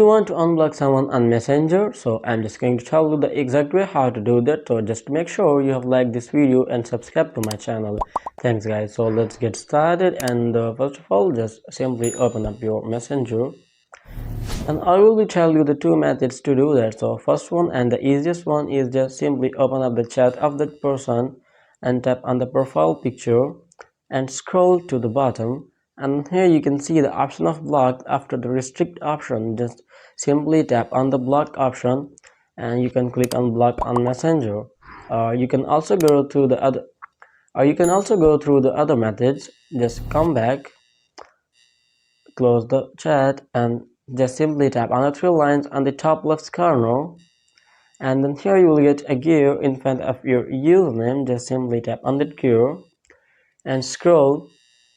You want to unblock someone on Messenger, so I'm just going to tell you the exact way how to do that. So just make sure you have liked this video and subscribe to my channel. Thanks guys. So let's get started, and first of all, just simply open up your Messenger, and I will tell you the two methods to do that. So first one and the easiest one is just simply open up the chat of that person and tap on the profile picture and scroll to the bottom, and here you can see the option of blocked. After the restrict option, just simply tap on the block option and you can click on block on Messenger. You can also go through the other methods. Just come back, close the chat, and just simply tap on the three lines on the top left corner, and then here you will get a gear in front of your username. Just simply tap on that gear and scroll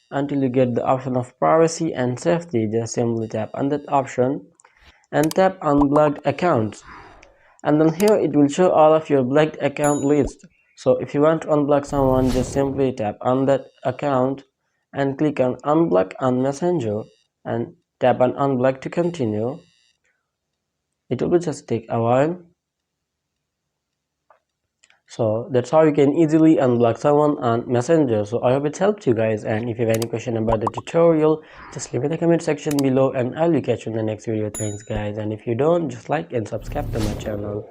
until you get the option of privacy and safety. Just simply tap on that option and tap on blocked accounts, and then here it will show all of your blocked account list. So if you want to unblock someone, just simply tap on that account and click on unblock on Messenger and tap on unblock to continue. It will just take a while. So that's how you can easily unblock someone on Messenger. So I hope it helped you guys, and if you have any question about the tutorial, just leave it in the comment section below and I'll catch you in the next video. Thanks guys, and if you don't, just like and subscribe to my channel.